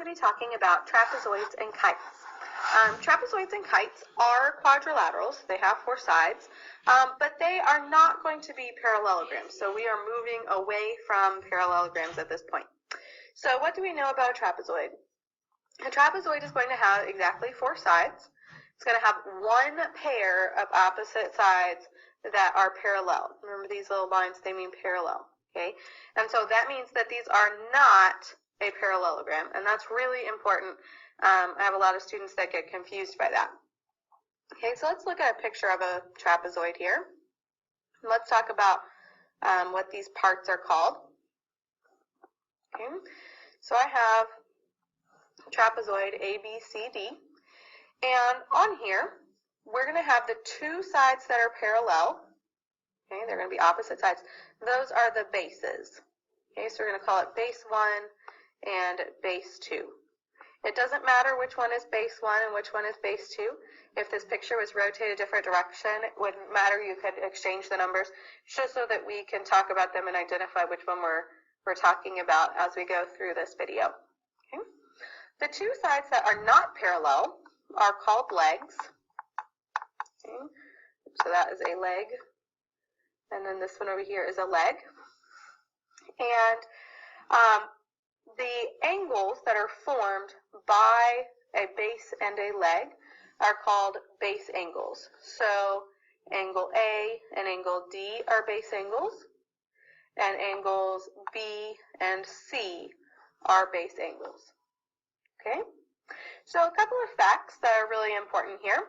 going to be talking about trapezoids and kites. Trapezoids and kites are quadrilaterals. They have four sides, but they are not going to be parallelograms. So we are moving away from parallelograms at this point. So what do we know about a trapezoid? A trapezoid is going to have exactly four sides. It's going to have one pair of opposite sides that are parallel. Remember these little lines, they mean parallel. Okay, and so that means that these are not a parallelogram, and that's really important. I have a lot of students that get confused by that. Okay, so let's look at a picture of a trapezoid here. Let's talk about what these parts are called. Okay, so I have trapezoid A, B, C, D, and on here we're going to have the two sides that are parallel. Okay, they're going to be opposite sides. Those are the bases. Okay, so we're going to call it base 1 and base 2. It doesn't matter which one is base 1 and which one is base 2. If this picture was rotated a different direction, it wouldn't matter. You could exchange the numbers just so that we can talk about them and identify which one we're talking about as we go through this video. Okay. The two sides that are not parallel are called legs. Okay. So that is a leg. And then this one over here is a leg. And the angles that are formed by a base and a leg are called base angles. So angle A and angle D are base angles, and angles B and C are base angles. Okay? So a couple of facts that are really important here.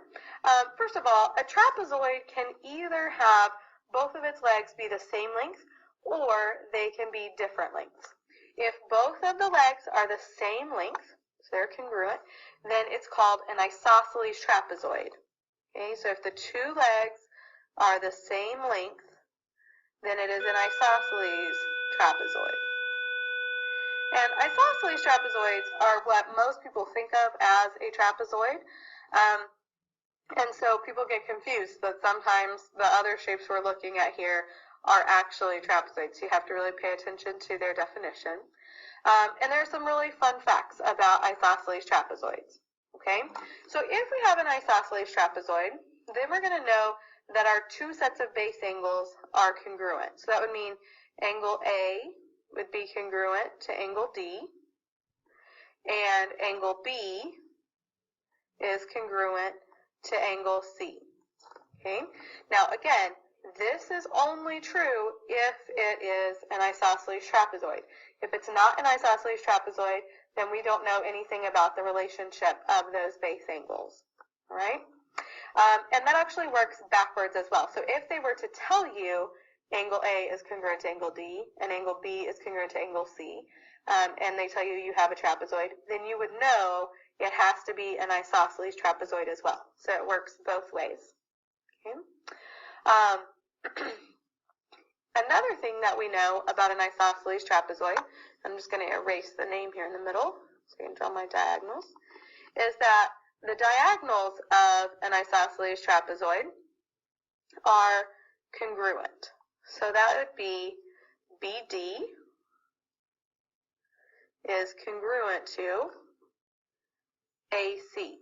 First of all, a trapezoid can either have both of its legs be the same length, or they can be different lengths. If both of the legs are the same length, so they're congruent, then it's called an isosceles trapezoid. Okay, so if the two legs are the same length, then it is an isosceles trapezoid. And isosceles trapezoids are what most people think of as a trapezoid. And so people get confused that sometimes the other shapes we're looking at here are actually trapezoids. You have to really pay attention to their definition. And there are some really fun facts about isosceles trapezoids. Okay, so if we have an isosceles trapezoid, then we're going to know that our two sets of base angles are congruent. So that would mean angle A would be congruent to angle D, and angle B is congruent to angle C. Okay, now again, this is only true if it is an isosceles trapezoid. If it's not an isosceles trapezoid, then we don't know anything about the relationship of those base angles. All right? And that actually works backwards as well. So if they were to tell you angle A is congruent to angle D and angle B is congruent to angle C, and they tell you you have a trapezoid, then you would know it has to be an isosceles trapezoid as well. So it works both ways. Okay? Another thing that we know about an isosceles trapezoid, I'm just going to erase the name here in the middle so you can draw my diagonals, is that the diagonals of an isosceles trapezoid are congruent. So that would be BD is congruent to AC.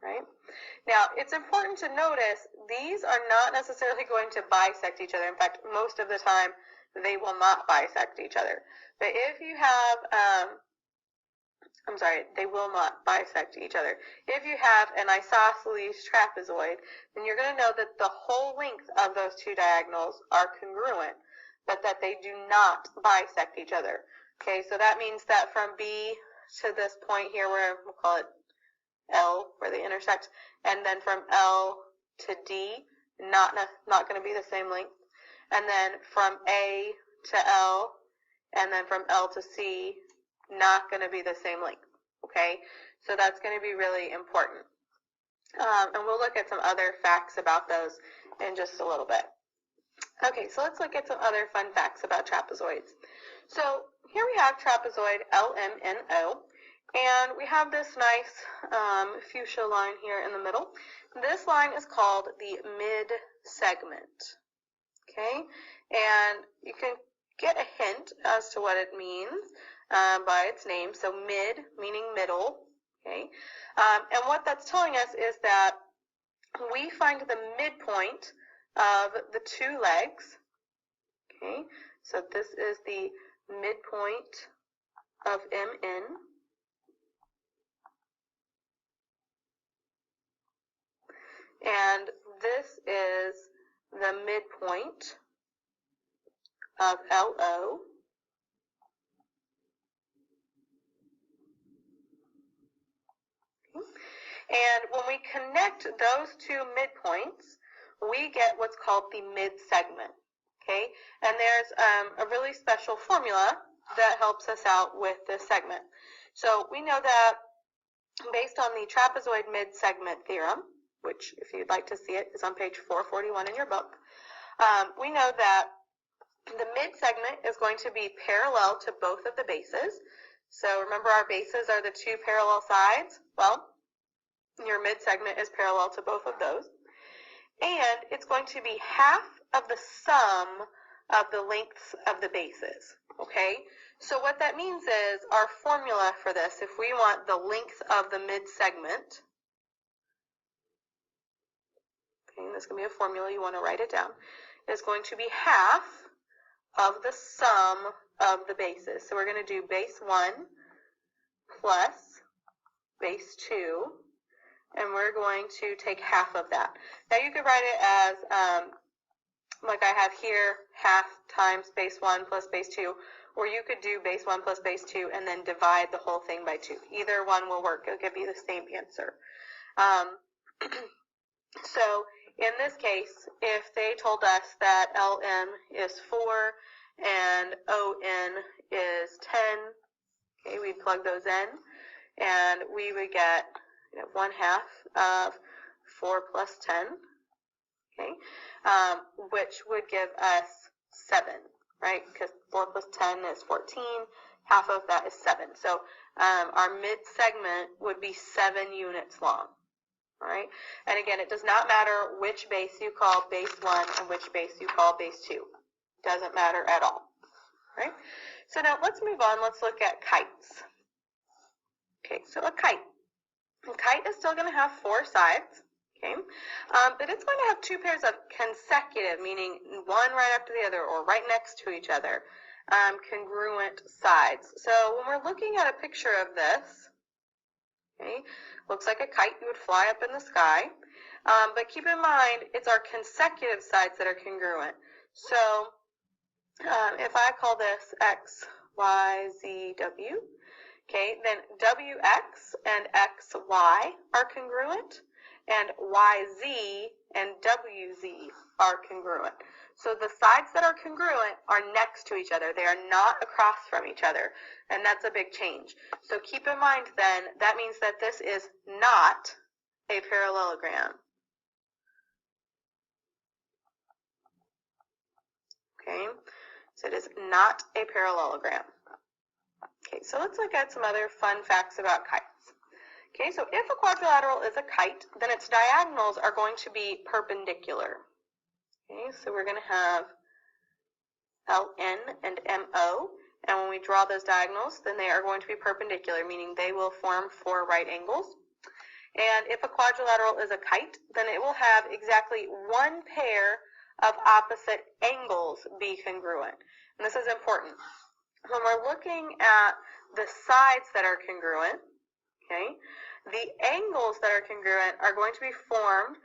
Right? Now, it's important to notice these are not necessarily going to bisect each other. In fact, most of the time, they will not bisect each other. But if you have, they will not bisect each other. If you have an isosceles trapezoid, then you're going to know that the whole length of those two diagonals are congruent, but that they do not bisect each other. Okay, so that means that from B to this point here, where we'll call it L, where they intersect, and then from L to D, not going to be the same length, and then from A to L, and then from L to C, not going to be the same length. Okay, so that's going to be really important. And we'll look at some other facts about those in just a little bit. Okay, so let's look at some other fun facts about trapezoids. So here we have trapezoid LMNO. And we have this nice fuchsia line here in the middle. This line is called the mid segment. Okay, and you can get a hint hint as to what it means by its name. So mid, meaning middle. Okay, and what that's telling us is that we find the midpoint of the two legs. Okay, so this is the midpoint of MN. And this is the midpoint of LO. And when we connect those two midpoints, we get what's called the mid-segment. Okay, and there's a really special formula that helps us out with this segment. So we know that based on the trapezoid mid-segment theorem, which if you'd like to see it is on page 441 in your book, we know that the mid-segment is going to be parallel to both of the bases. So remember, our bases are the two parallel sides. Well, your mid-segment is parallel to both of those. And it's going to be half of the sum of the lengths of the bases. Okay? So what that means is our formula for this, if we want the length of the mid-segment, okay, this is going to be a formula, you want to write it down, is going to be half of the sum of the bases. So we're going to do base 1 plus base 2, and we're going to take half of that. Now you could write it as, like I have here, half times base 1 plus base 2, or you could do base 1 plus base 2 and then divide the whole thing by 2. Either one will work. It'll give you the same answer. So in this case, if they told us that LM is 4 and ON is 10, okay, we'd plug those in, and we would get 1/2 of 4 plus 10, okay, which would give us 7, right? Because 4 plus 10 is 14. Half of that is 7. So our mid-segment would be 7 units long. All right. And again, it does not matter which base you call base 1 and which base you call base 2. Doesn't matter at all. All right. So now let's move on. Let's look at kites. Okay. So a kite. A kite is still going to have 4 sides. Okay. But it's going to have 2 pairs of consecutive, meaning one right after the other or right next to each other, congruent sides. So when we're looking at a picture of this, okay, looks like a kite you would fly up in the sky, but keep in mind it's our consecutive sides that are congruent. So if I call this X, Y, Z, W, okay, then WX and XY are congruent, and YZ and WZ are congruent. So the sides that are congruent are next to each other. They are not across from each other, and that's a big change. So keep in mind then, that means that this is not a parallelogram. Okay, so it is not a parallelogram. Okay, so let's look at some other fun facts about kites. Okay, so if a quadrilateral is a kite, then its diagonals are going to be perpendicular. Okay, so we're going to have LN and MO, and when we draw those diagonals, then they are going to be perpendicular, meaning they will form 4 right angles. And if a quadrilateral is a kite, then it will have exactly 1 pair of opposite angles be congruent. And this is important. When we're looking at the sides that are congruent, okay, the angles that are congruent are going to be formed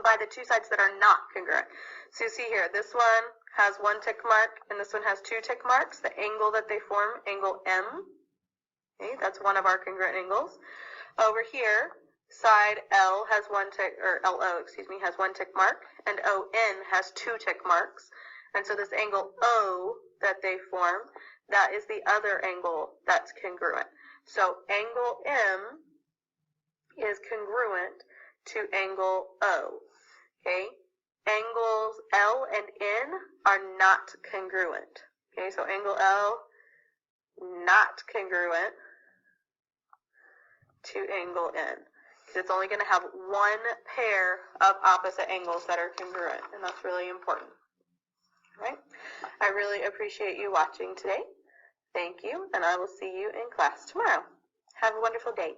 by the 2 sides that are not congruent. So you see here, this one has 1 tick mark and this one has 2 tick marks. The angle that they form, angle M, okay, that's one of our congruent angles. Over here, side L has 1 tick, or LO, excuse me, has 1 tick mark, and ON has 2 tick marks. And so this angle O that they form, that is the other angle that's congruent. So angle M is congruent to angle O. Okay? Angles L and N are not congruent. Okay, so angle L, not congruent to angle N. Because it's only going to have 1 pair of opposite angles that are congruent, and that's really important. All right. I really appreciate you watching today. Thank you, and I will see you in class tomorrow. Have a wonderful day.